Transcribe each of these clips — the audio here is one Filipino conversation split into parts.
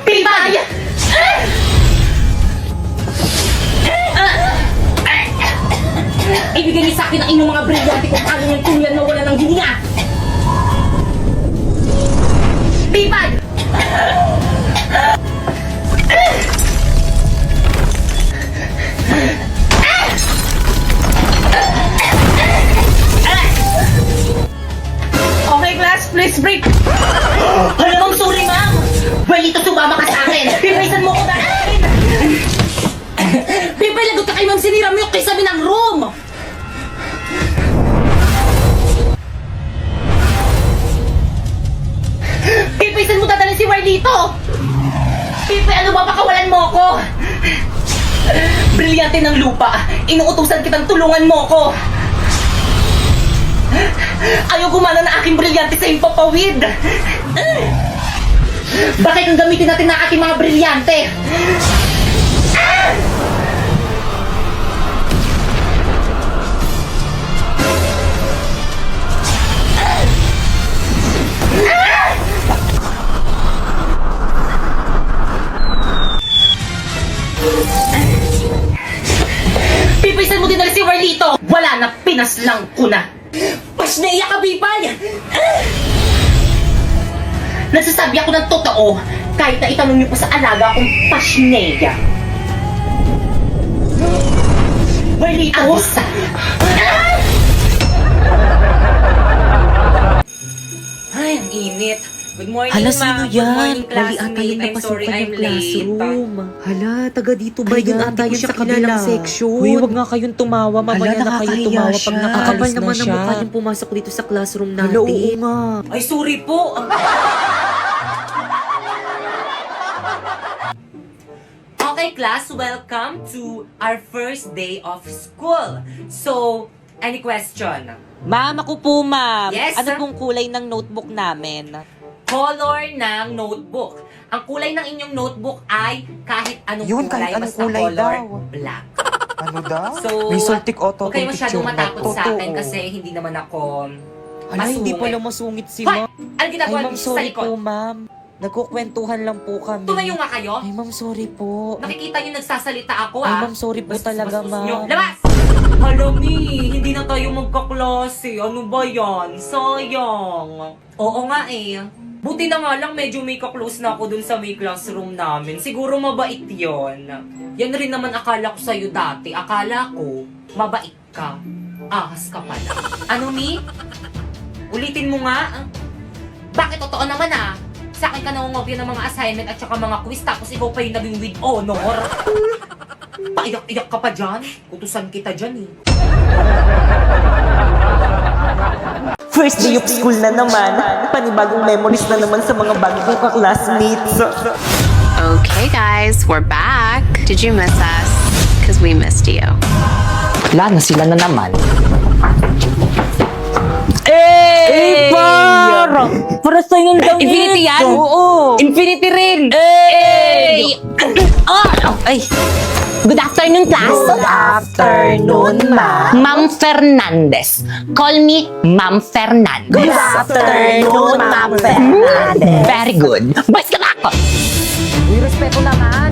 Pipay! Ibigay niyo sa akin ang inyong mga brilyante kung paano yung tuyan na wala ng hininga! Pipay! Okay, class, please break! Alam mong sorry, ma'am! Well, ito sumama ka sa akin! Pipaysan mo ko na! Pipay, lagot ka kay ma'am, sinira mo yung kisabi ng room! Pipay, saan mo dadalhin si Warlito? Pipay, ano ba, pakawalan mo ko? Brilyante ng lupa, inuutusan kitang tulungan mo ko! Ayaw gumana na aking brilyante sa impapawid! Bakit ang gamitin natin na aking mga brilyante? Pipisan mo din na si Warlito! Wala na, pinaslang ko na! Pasneya ka, Pipay! Nagsasabi ako ng totoo kahit na itanong niyo pa sa alaga kong Pasneya. Warlito! Abisa! Ay, ang init! Good morning, Hala, ma'am. sino Good yan? morning, Mali ata classmate. yung I'm sorry, napasukan I'm yung late. classroom. Hala, taga dito ba Ay, yun? hindi Ata ko yun siya sa kabilang kilala. section. Uy, wag nga kayong tumawa. Mamaya Hala, na kayo nakakahiya tumawa pag siya. nakaalis Kapal na naman ang siya. mukha niyang pumasok dito sa classroom natin. Hala, oo nga. Ay, sorry po. Okay, class, welcome to our first day of school. So, any question? Ma'am, ako po, ma'am. Yes, Ano sir? pong kulay ng notebook namin? Color ng notebook. Ang kulay ng inyong notebook ay kahit anong Yun, kulay, kahit anong basta kulay color daw. black. Ano daw? So, May sultik auto huwag kayo masyadong picture na matakot sa akin totoo. kasi hindi naman ako Hala, hindi masungit. pala masungit si Hoy! ma'am. Ano Ay, ginagawa ma'am, niyo sa sorry likod? po, ma'am. Nagkukwentuhan lang po kami. Tumayo nga kayo. Ay, ma'am, sorry po. Nakikita niyo nagsasalita ako, Ay, ah. ma'am, sorry po Bastos- talaga, bastos niyo. ma'am. Labas! Hala, Mi, hindi na tayo magkaklase. Ano ba yan? Sayang. Oo nga eh. Buti na nga lang medyo may kaklose na ako dun sa may classroom namin. Siguro mabait yon. Yan rin naman akala ko sa'yo dati. Akala ko, mabait ka. Ahas ka pala. Ano, Mi? Ulitin mo nga. Bakit totoo naman ah? Sa akin ka nangungopia ng mga assignment at saka mga quiz tapos ikaw pa yung naging with honor. Paiyak-iyak ka pa dyan. Kutusan kita dyan eh. First day of school na naman. Panibagong memories na naman sa mga bagong ka-classmates. Okay, guys, we're back. Did you miss us? Because we missed you. Wala na sila na naman. Eh, par! Para sa'yo ng damit. Infinity yan? Oo. Infinity rin! Eh! Ay! Good afternoon, class! Good afternoon, ma'am. Ma'am Fernandez. Call me Ma'am Fernandez. Good afternoon, Ma'am Fernandez. Very good. Boys ka na ako! Uy, respeto naman.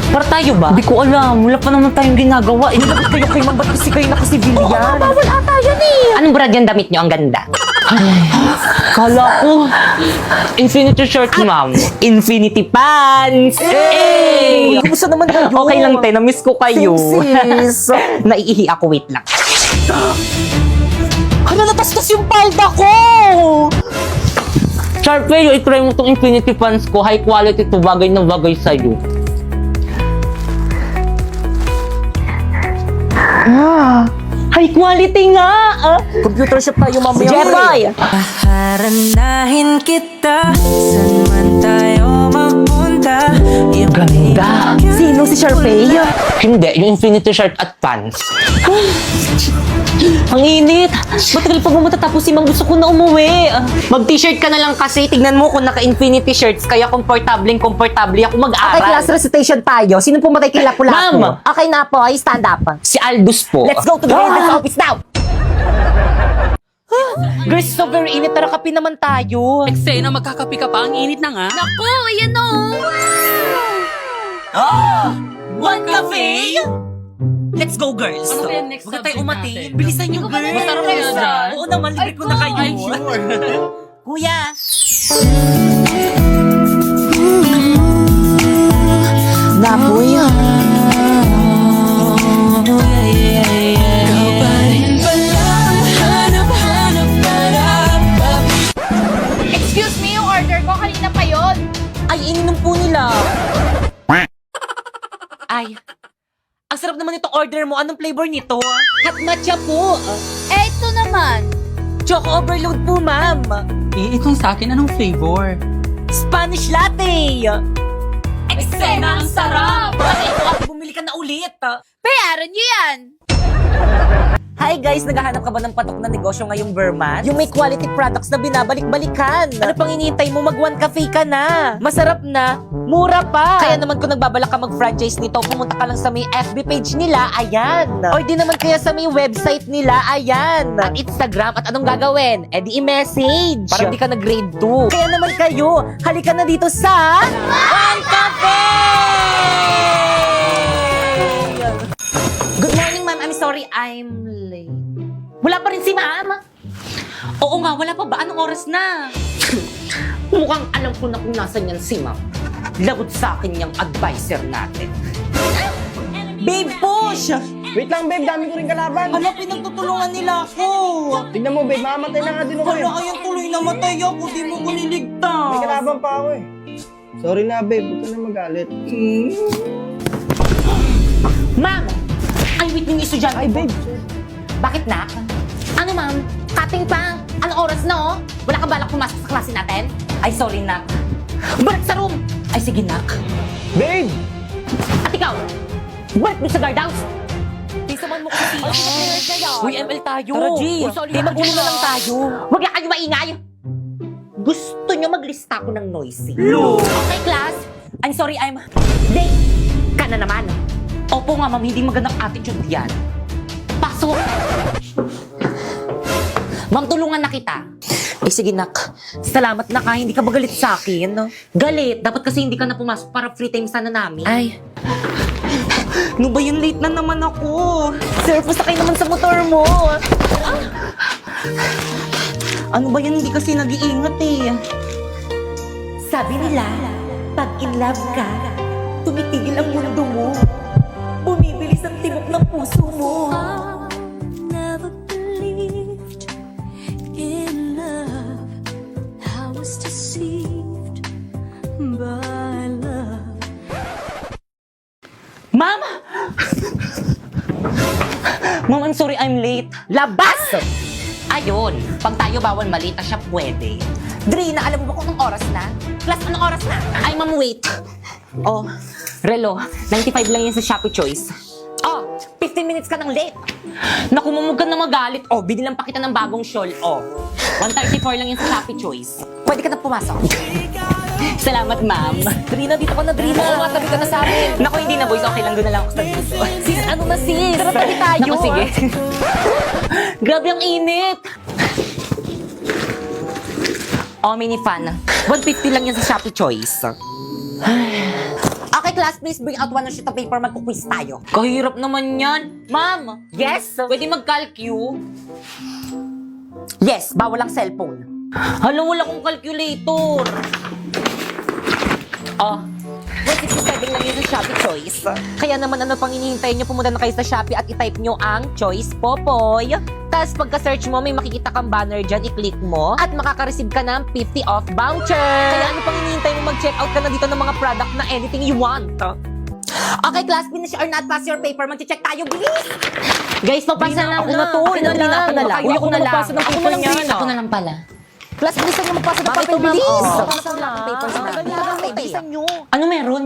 Para tayo ba? Hindi ko alam. Wala pa naman tayong ginagawa. Eh, dapat kayo kay ma'am. Ba't kasi kayo nakasibilyan? Bawal ata yan eh. Anong brand yung damit nyo? Ang ganda. Kala ko. Infinity shirt, ma'am. Infinity pants! Hey! Kumusta naman kayo? Okay lang, te. Na-miss ko kayo. Sis. Naiihi ako. Wait lang. Hala, natastas yung palda ko! Sharpay, i-try mo tong Infinity pants ko. High quality to. Bagay na bagay sa'yo. High quality nga! Computer shop tayo mamaya. Jeboy! Harandahin kita, saan man tayo mapunta. Ganda! Sino si Sharpay? Hindi, yung Infinity shirt at pants. Ang init! Matagal pa bumunta tapos si Mang gusto ko na umuwi. Mag-t-shirt ka na lang kasi. Tignan mo kung naka-infinity shirts. Kaya komportable ako Okay, mag-aral. class recitation tayo. Sino pumatay kay Lapu-Lapu? Ma'am! Okay na po, ay stand up. Si Aldous po. Let's go to the head office now. Girls, so very init. Tara, kape naman tayo. Eksena, magkakapi ka pa. Ang init na nga. Naku, ayan o. One cafe? Let's go, girls! Ano kaya next Huwag tayo subject umati. natin? Bilisan nyo, girls! Masarap kaya dyan? Oo naman, libre ko na kayo. Ay, sure. Kuya! Napoy. Excuse me, yung order ko kanina pa yon. Ay, ininom po nila. Ay, ang sarap naman itong order mo. Anong flavor nito? Hot matcha po. Eh, ito naman. Choco overload po, ma'am. Eh, itong sa akin, anong flavor? Spanish latte. Eksena, ang sarap! Bumili ka na ulit. Bayaran niyo yan. Hi guys, naghahanap ka ba ng patok na negosyo ngayong Burman? Yung may quality products na binabalik-balikan. Ano pang hinihintay mo? Mag One Cafe ka na. Masarap na, mura pa. Kaya naman kung nagbabalak ka mag-franchise nito, pumunta ka lang sa may FB page nila, ayan. Or di naman kaya sa may website nila, ayan. At Instagram, at anong gagawin? Eh di i-message. Para di ka na grade 2. Kaya naman kayo, halika na dito sa One Cafe! Good morning, ma'am. I'm sorry, I'm late. Wala pa rin si ma'am. Oo nga, wala pa ba? Anong oras na? Mukhang alam ko na kung nasan yan si ma'am. Lagot sa akin yung advisor natin. Babe, push! Wait lang, babe. Dami ko rin kalaban. Hala, pinagtutulungan nila ako. Tignan mo, babe. Mamamatay na nga din ako. Hala, ayun tuloy namatay ako. Di mo ko niligtas. May kalaban pa ako eh. Sorry na, babe. Huwag ka na magalit. Ma'am! Ay, wait yung estudyante. Ay, babe. Bakit na? Ano ma'am? Cutting pa? Anong oras na oh? Wala ka balak pumasok sa klase natin? Ay, sorry nak. Balik sa room! Ay, sige nak. Babe! At ikaw, balik mo sa guardhouse! Di saman mo kasi. Uy, ML tayo. Tara, G. Di magulo na lang tayo. Huwag na kayo maingay. Gusto nyo maglista ko ng noisy. Okay, class. I'm sorry, I'm late. Ka na naman. Opo nga, ma'am. Hindi magandang attitude yan. Pasok! Ma'am, tulungan na kita. Eh, sige, nak. Salamat na ka. Hindi ka ba galit sa akin? Galit? Dapat kasi hindi ka na pumasok para free time sana namin. Ay. Ano ba yun? Late na naman ako. Sir, pasakay naman sa motor mo. Ano ba yan? Hindi kasi nag-iingat eh. Sabi nila, pag in love ka, tumitigil ang mundo mo. Bumibilis ang tibok ng puso mo. Never believed in love. I was deceived by love. Ma'am! Ma'am, I'm sorry I'm late. Labas! Ayun, pag tayo bawal malita siya pwede. Drina, alam mo ba kung anong oras na? Class, anong oras na? Ay, ma'am, wait. Oh, relo, 95 lang yan sa Shopee Choice. Oh, 15 minutes ka nang late. Naku, ma'am, huwag ka na magalit. Oh, binilang pa kita ng bagong shawl. Oh, 134 lang yan sa Shopee Choice. Pwede ka na pumasok. Salamat, ma'am. Drina, dito ka na, Drina. Oo, matabi ka na sa amin. Naku, hindi na, boys. Okay lang, doon na lang ako sa dito. Sis, ano na, sis? Tara, tabi tayo. Naku, sige. Grabe ang init. Oh, mini fan. 150 lang yan sa Shopee Choice. Okay, class, please bring out one sheet of paper. Magkuquiz tayo. Kahirap naman yan. Ma'am! Yes? Pwede mag-calcu? Yes, bawal ang cellphone. Hala, wala kong calculator. Oh, 167 lang yun sa Shopee Choice. Kaya naman ano pang hinihintay nyo, pumunta na kayo sa Shopee at i-type nyo ang Choice Popoy. Tapos pagka-search mo, may makikita kang banner dyan, i-click mo at makaka-receive ka ng 50 off voucher. Kaya ano pang hinihintay mo, mag-check out ka na dito ng mga product na anything you want. Okay, class, finish or not, pass your paper. Mag-check tayo, bilis! Guys, mapasa na ako na to. Ako na lang. Uy, ako na lang. magpasa ng Ako paper na lang, niyan, bilis. ah. Ako na lang pala. Class, bilisan nyo magpasa ng paper, ma'am? bilis! Oo. Papasa lang ang papers na. Bilisan nyo. Ano meron?